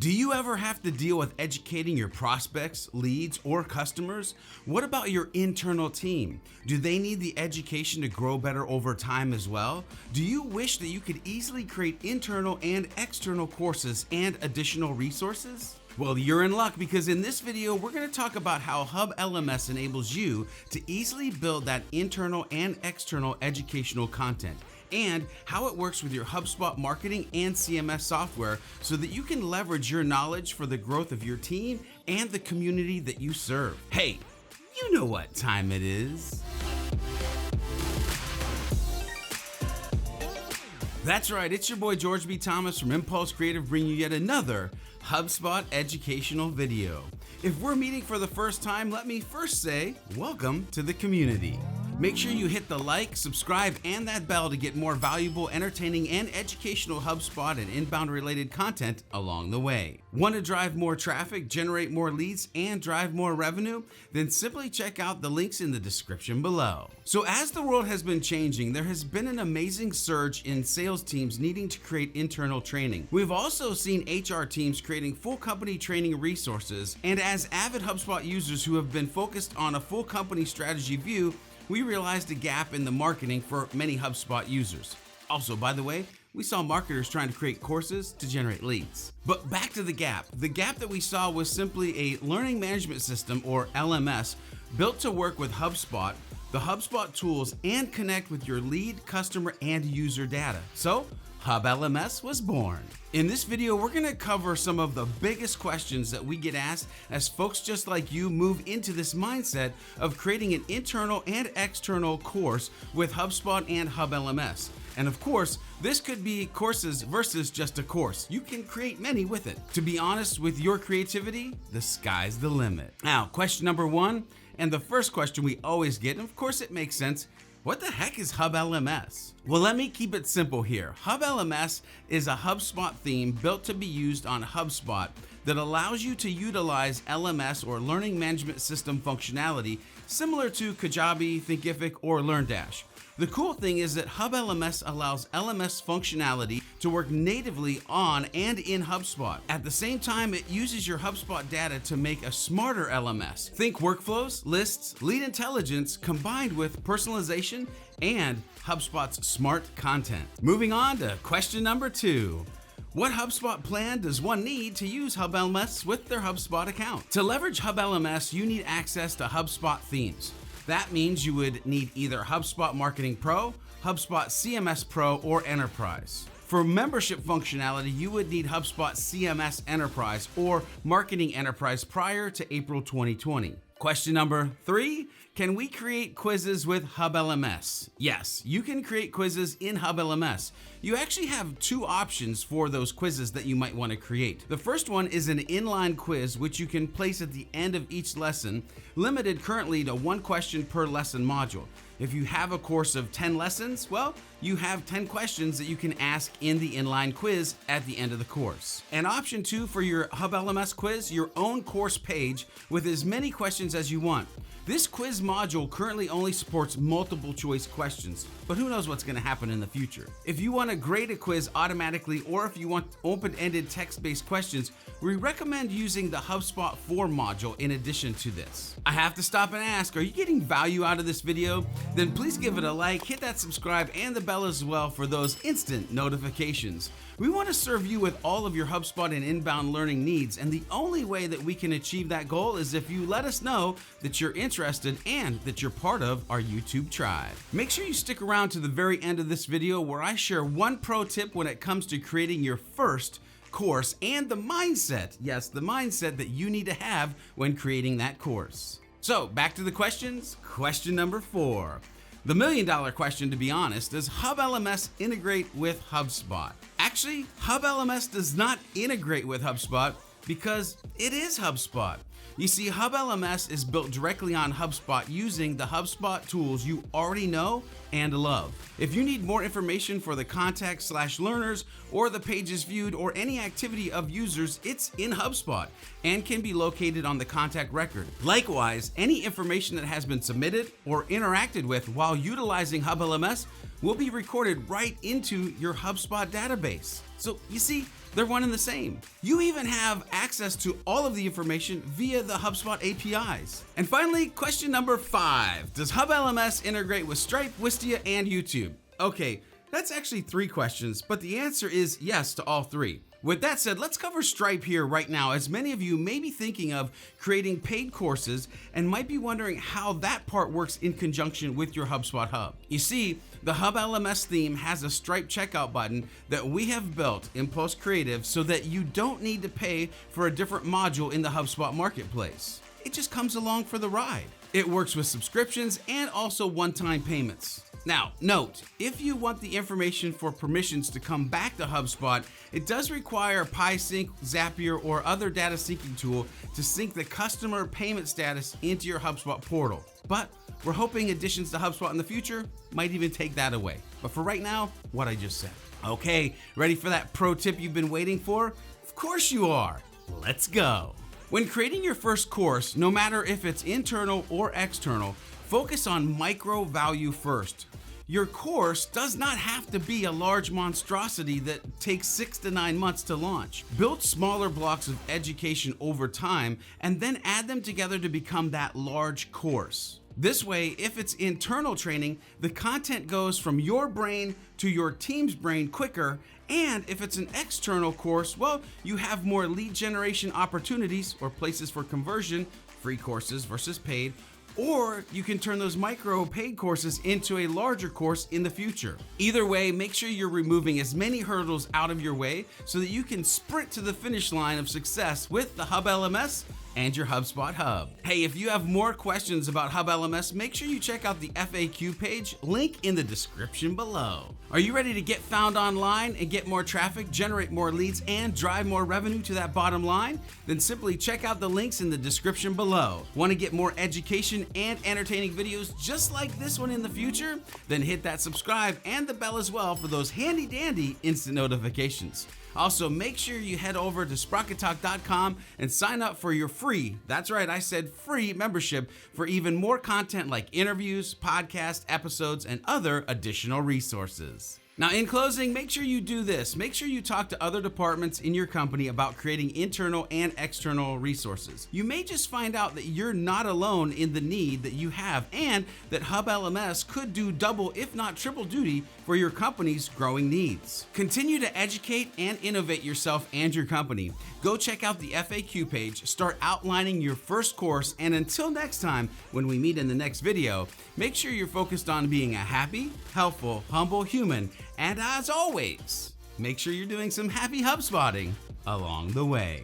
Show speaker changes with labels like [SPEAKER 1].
[SPEAKER 1] Do you ever have to deal with educating your prospects, leads, or customers? What about your internal team? Do they need the education to grow better over time as well? Do you wish that you could easily create internal and external courses and additional resources? Well, you're in luck, because in this video, we're going to talk about how HubLMS enables you to easily build that internal and external educational content, and how it works with your HubSpot marketing and CMS software so that you can leverage your knowledge for the growth of your team and the community that you serve. Hey, you know what time it is. That's right, it's your boy George B. Thomas from Impulse Creative bringing you yet another HubSpot educational video. If we're meeting for the first time, let me first say, welcome to the community. Make sure you hit the like, subscribe, and that bell to get more valuable, entertaining, and educational HubSpot and inbound related content along the way. Want to drive more traffic, generate more leads, and drive more revenue? Then simply check out the links in the description below. So as the world has been changing, there has been an amazing surge in sales teams needing to create internal training. We've also seen HR teams creating full company training resources, and as avid HubSpot users who have been focused on a full company strategy view, we realized a gap in the marketing for many HubSpot users. Also, by the way, we saw marketers trying to create courses to generate leads. But back to the gap. The gap that we saw was simply a learning management system, or LMS, built to work with HubSpot, the HubSpot tools, and connect with your lead, customer, and user data. So, HubLMS was born. In this video, we're going to cover some of the biggest questions that we get asked as folks just like you move into this mindset of creating an internal and external course with HubSpot and HubLMS. And of course, this could be courses versus just a course. You can create many with it. To be honest, with your creativity, the sky's the limit. Now, question number one, and the first question we always get, and of course it makes sense, what the heck is HubLMS? Well, let me keep it simple here. HubLMS is a HubSpot theme built to be used on HubSpot that allows you to utilize LMS, or Learning Management System, functionality similar to Kajabi, Thinkific, or LearnDash. The cool thing is that HubLMS allows LMS functionality to work natively on and in HubSpot. At the same time, it uses your HubSpot data to make a smarter LMS. Think workflows, lists, lead intelligence combined with personalization and HubSpot's smart content. Moving on to question number two. What HubSpot plan does one need to use HubLMS with their HubSpot account? To leverage HubLMS, you need access to HubSpot themes. That means you would need either HubSpot Marketing Pro, HubSpot CMS Pro, or Enterprise. For membership functionality, you would need HubSpot CMS Enterprise or Marketing Enterprise prior to April 2020. Question number three, can we create quizzes with HubLMS? Yes, you can create quizzes in HubLMS. You actually have two options for those quizzes that you might want to create. The first one is an inline quiz, which you can place at the end of each lesson, limited currently to one question per lesson module. If you have a course of 10 lessons, well, you have 10 questions that you can ask in the inline quiz at the end of the course. And option two for your HubLMS quiz, your own course page with as many questions as you want. This quiz module currently only supports multiple choice questions, but who knows what's going to happen in the future. If you want to grade a quiz automatically, or if you want open-ended text-based questions, we recommend using the HubSpot form module in addition to this. I have to stop and ask, are you getting value out of this video? Then please give it a like, hit that subscribe and the bell as well for those instant notifications. We want to serve you with all of your HubSpot and inbound learning needs, and the only way that we can achieve that goal is if you let us know that you're interested and that you're part of our YouTube tribe. Make sure you stick around to the very end of this video where I share one pro tip when it comes to creating your first course and the mindset, yes, the mindset that you need to have when creating that course. So back to the questions. Question number four. The million-dollar question, to be honest, does HubLMS integrate with HubSpot? Actually, HubLMS does not integrate with HubSpot because it is HubSpot. You see, HubLMS is built directly on HubSpot using the HubSpot tools you already know and love. If you need more information for the contacts/learners or the pages viewed or any activity of users, it's in HubSpot and can be located on the contact record. Likewise, any information that has been submitted or interacted with while utilizing HubLMS will be recorded right into your HubSpot database. So you see, they're one and the same. You even have access to all of the information via the HubSpot APIs. And finally, question number 5. Does HubLMS integrate with Stripe, Wistie, and YouTube? Okay, that's actually 3 questions, but the answer is yes to all 3. With that said, let's cover Stripe here right now, as many of you may be thinking of creating paid courses and might be wondering how that part works in conjunction with your HubSpot Hub. You see, the HubLMS theme has a Stripe checkout button that we have built in Post Creative so that you don't need to pay for a different module in the HubSpot marketplace. It just comes along for the ride. It works with subscriptions and also one-time payments. Now, note, if you want the information for permissions to come back to HubSpot, it does require PySync, Zapier, or other data syncing tool to sync the customer payment status into your HubSpot portal. But we're hoping additions to HubSpot in the future might even take that away. But for right now, what I just said. Okay, ready for that pro tip you've been waiting for? Of course you are. Let's go. When creating your first course, no matter if it's internal or external, focus on micro value first. Your course does not have to be a large monstrosity that takes 6 to 9 months to launch. Build smaller blocks of education over time and then add them together to become that large course. This way, if it's internal training, the content goes from your brain to your team's brain quicker, and if it's an external course, well, you have more lead generation opportunities or places for conversion, free courses versus paid, or you can turn those micro paid courses into a larger course in the future. Either way, make sure you're removing as many hurdles out of your way so that you can sprint to the finish line of success with the HubLMS and your HubSpot Hub. Hey, if you have more questions about HubLMS, make sure you check out the FAQ page, link in the description below. Are you ready to get found online and get more traffic, generate more leads, and drive more revenue to that bottom line? Then simply check out the links in the description below. Want to get more education and entertaining videos just like this one in the future? Then hit that subscribe and the bell as well for those handy dandy instant notifications. Also, make sure you head over to SprocketTalk.com and sign up for your free, that's right, I said free membership for even more content like interviews, podcast episodes, and other additional resources. Now, in closing, make sure you do this. Make sure you talk to other departments in your company about creating internal and external resources. You may just find out that you're not alone in the need that you have, and that HubLMS could do double, if not triple duty for your company's growing needs. Continue to educate and innovate yourself and your company. Go check out the FAQ page, start outlining your first course, and until next time, when we meet in the next video, make sure you're focused on being a happy, helpful, humble human. And as always, make sure you're doing some happy HubSpotting along the way.